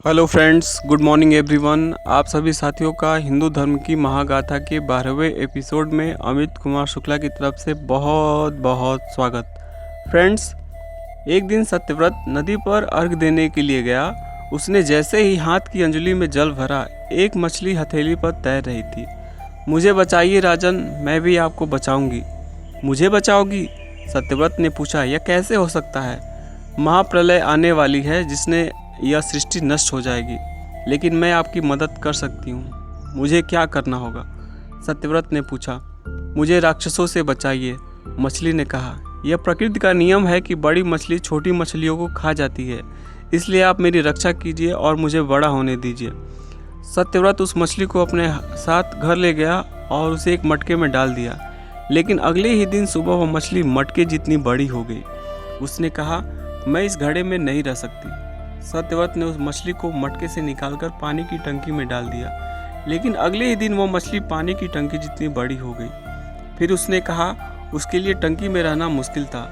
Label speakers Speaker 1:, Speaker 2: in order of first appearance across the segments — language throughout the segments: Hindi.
Speaker 1: Hello friends, good morning everyone. आप सभी साथियों का हिंदू धर्म की महागाथा के 12वें एपिसोड में अमित कुमार शुक्ला की तरफ से बहुत बहुत स्वागत। फ्रेंड्स, एक दिन सत्यव्रत नदी पर अर्घ देने के लिए गया। उसने जैसे ही हाथ की अंजलि में जल भरा, एक मछली हथेली पर तैर रही थी। मुझे बचाइए राजन, मैं भी आपको बचाऊंगी। मुझे बचाओगी? सत्यव्रत ने पूछा। यह कैसे हो सकता है? महाप्रलय आने वाली है जिसने यह सृष्टि नष्ट हो जाएगी, लेकिन मैं आपकी मदद कर सकती हूँ। मुझे क्या करना होगा? सत्यव्रत ने पूछा। मुझे राक्षसों से बचाइए, मछली ने कहा। यह प्रकृति का नियम है कि बड़ी मछली छोटी मछलियों को खा जाती है, इसलिए आप मेरी रक्षा कीजिए और मुझे बड़ा होने दीजिए। सत्यव्रत उस मछली को अपने साथ घर ले गया और उसे एक मटके में डाल दिया, लेकिन अगले ही दिन सुबह वह मछली मटके जितनी बड़ी हो गई। उसने कहा, मैं इस घड़े में नहीं रह सकती। सत्यव्रत ने उस मछली को मटके से निकालकर पानी की टंकी में डाल दिया, लेकिन अगले ही दिन वह मछली पानी की टंकी जितनी बड़ी हो गई। फिर उसने कहा उसके लिए टंकी में रहना मुश्किल था।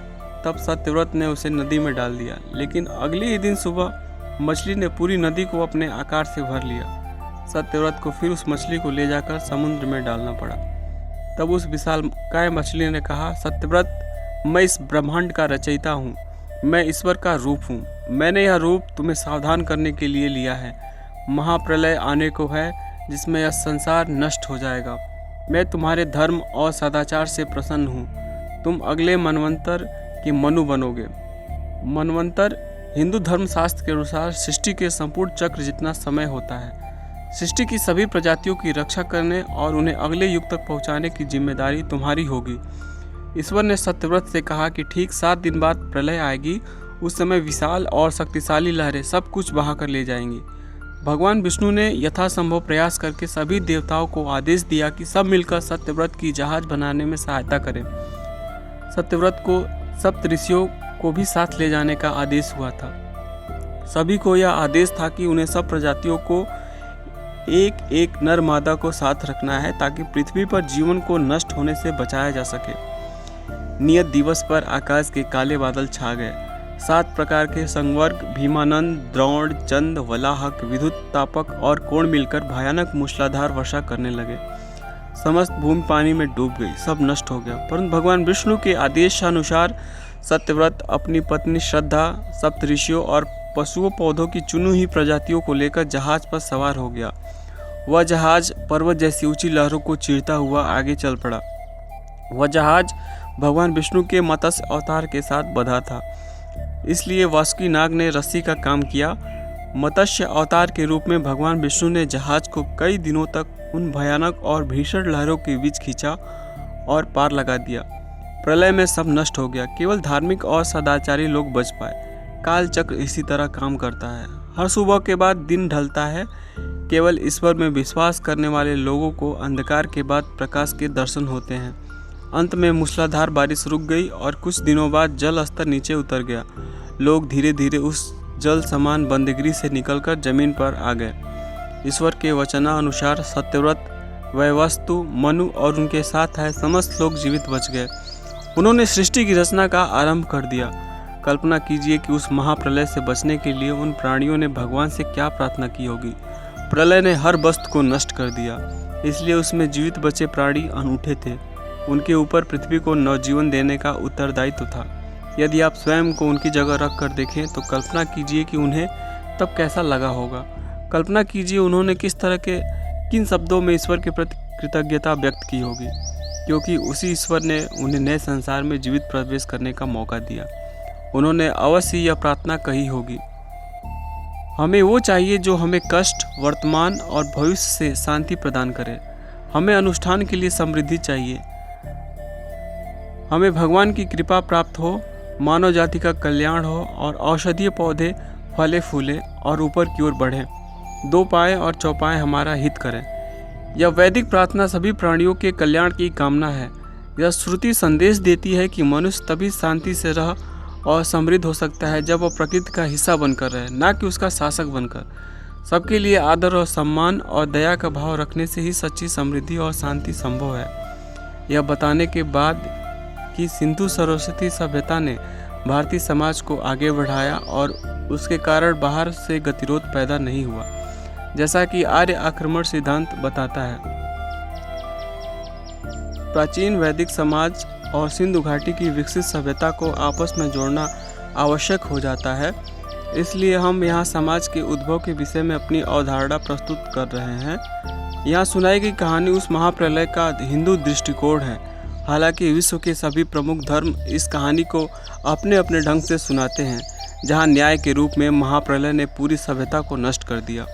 Speaker 1: तब सत्यव्रत ने उसे नदी में डाल दिया, लेकिन अगले ही दिन सुबह मछली ने पूरी नदी को अपने आकार से भर लिया। सत्यव्रत को फिर उस मछली को ले जाकर समुद्र में डालना पड़ा। तब उस विशालकाय मछली ने कहा, सत्यव्रत, मैं इस ब्रह्मांड का रचयिता हूँ, मैं ईश्वर का रूप हूँ। मैंने यह रूप तुम्हें सावधान करने के लिए लिया है। महाप्रलय आने को है जिसमें यह संसार नष्ट हो जाएगा। मैं तुम्हारे धर्म और सदाचार से प्रसन्न हूँ। तुम अगले मनवंतर के मनु बनोगे। मनवंतर हिंदू धर्म शास्त्र के अनुसार सृष्टि के संपूर्ण चक्र जितना समय होता है। सृष्टि की सभी प्रजातियों की रक्षा करने और उन्हें अगले युग तक पहुँचाने की जिम्मेदारी तुम्हारी होगी। ईश्वर ने सत्यव्रत से कहा कि ठीक 7 दिन बाद प्रलय आएगी। उस समय विशाल और शक्तिशाली लहरें सब कुछ बहाकर ले जाएंगी। भगवान विष्णु ने यथासंभव प्रयास करके सभी देवताओं को आदेश दिया कि सब मिलकर सत्यव्रत की जहाज बनाने में सहायता करें। सत्यव्रत को सप्त ऋषियों को भी साथ ले जाने का आदेश हुआ था। सभी को यह आदेश था कि उन्हें सब प्रजातियों को एक एक नर मादा को साथ रखना है, ताकि पृथ्वी पर जीवन को नष्ट होने से बचाया जा सके। नियत दिवस पर आकाश के काले बादल छा गए। 7 प्रकार के संवर्ग भीमानंद, द्रोण, चंद, वलाहक, विद्युत तापक और कोण मिलकर भयानक मूसलाधार वर्षा करने लगे। समस्त भूमि पानी में डूब गई, सब नष्ट हो गया। परंतु भगवान विष्णु के आदेशानुसार सत्यव्रत अपनी पत्नी श्रद्धा, सप्त ऋषियों और पशुओं पौधों की चुनी हुई प्रजातियों को लेकर जहाज पर सवार हो गया। वह जहाज पर्वत जैसी ऊंची लहरों को चीरता हुआ आगे चल पड़ा। वह जहाज भगवान विष्णु के मत्स्य अवतार के साथ बंधा था, इसलिए वासुकी नाग ने रस्सी का काम किया। मत्स्य अवतार के रूप में भगवान विष्णु ने जहाज को कई दिनों तक उन भयानक और भीषण लहरों के बीच खींचा और पार लगा दिया। प्रलय में सब नष्ट हो गया, केवल धार्मिक और सदाचारी लोग बच पाए। काल चक्र इसी तरह काम करता है। हर सुबह के बाद दिन ढलता है। केवल ईश्वर में विश्वास करने वाले लोगों को अंधकार के बाद प्रकाश के दर्शन होते हैं। अंत में मूसलाधार बारिश रुक गई और कुछ दिनों बाद जल स्तर नीचे उतर गया। लोग धीरे धीरे उस जल समान बंदगिरी से निकलकर जमीन पर आ गए। ईश्वर के वचनानुसार सत्यव्रत, वैवस्तु, मनु और उनके साथ आए समस्त लोग जीवित बच गए। उन्होंने सृष्टि की रचना का आरंभ कर दिया। कल्पना कीजिए कि उस महाप्रलय से बचने के लिए उन प्राणियों ने भगवान से क्या प्रार्थना की होगी। प्रलय ने हर वस्तु को नष्ट कर दिया, इसलिए उसमें जीवित बचे प्राणी अनूठे थे। उनके ऊपर पृथ्वी को नवजीवन देने का उत्तरदायित्व था। यदि आप स्वयं को उनकी जगह रख कर देखें तो कल्पना कीजिए कि उन्हें तब कैसा लगा होगा। कल्पना कीजिए उन्होंने किन शब्दों में ईश्वर के प्रति कृतज्ञता व्यक्त की होगी, क्योंकि उसी ईश्वर ने उन्हें नए संसार में जीवित प्रवेश करने का मौका दिया। उन्होंने अवश्य यह प्रार्थना कही होगी, हमें वो चाहिए जो हमें कष्ट, वर्तमान और भविष्य से शांति प्रदान करे। हमें अनुष्ठान के लिए समृद्धि चाहिए। हमें भगवान की कृपा प्राप्त हो, मानव जाति का कल्याण हो और औषधीय पौधे फले फूले और ऊपर की ओर बढ़ें। 2 पाए और चौपाए हमारा हित करें। यह वैदिक प्रार्थना सभी प्राणियों के कल्याण की कामना है। यह श्रुति संदेश देती है कि मनुष्य तभी शांति से रह और समृद्ध हो सकता है जब वह प्रकृति का हिस्सा बनकर रहे, ना कि उसका शासक बनकर। सबके लिए आदर और सम्मान और दया का भाव रखने से ही सच्ची समृद्धि और शांति संभव है। यह बताने के बाद कि सिंधु सरस्वती सभ्यता ने भारतीय समाज को आगे बढ़ाया और उसके कारण बाहर से गतिरोध पैदा नहीं हुआ, जैसा कि आर्य आक्रमण सिद्धांत बताता है। प्राचीन वैदिक समाज और सिंधु घाटी की विकसित सभ्यता को आपस में जोड़ना आवश्यक हो जाता है। इसलिए हम यहाँ समाज के उद्भव के विषय में अपनी अवधारणा प्रस्तुत कर रहे हैं। यहाँ सुनाई गई कहानी उस महाप्रलय का हिंदू दृष्टिकोण है। हालांकि विश्व के सभी प्रमुख धर्म इस कहानी को अपने अपने ढंग से सुनाते हैं, जहाँ न्याय के रूप में महाप्रलय ने पूरी सभ्यता को नष्ट कर दिया।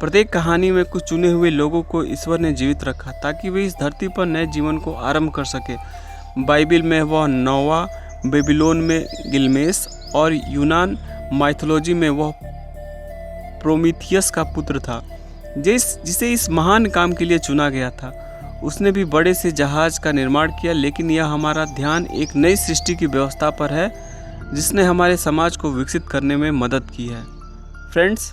Speaker 1: प्रत्येक कहानी में कुछ चुने हुए लोगों को ईश्वर ने जीवित रखा ताकि वे इस धरती पर नए जीवन को आरंभ कर सके। बाइबिल में वह नोवा, बेबीलोन में गिलमेश और यूनान माइथोलॉजी में वह प्रोमीथियस का पुत्र था, जिसे इस महान काम के लिए चुना गया था। उसने भी बड़े से जहाज का निर्माण किया, लेकिन यह हमारा ध्यान एक नई सृष्टि की व्यवस्था पर है जिसने हमारे समाज को विकसित करने में मदद की है। फ्रेंड्स,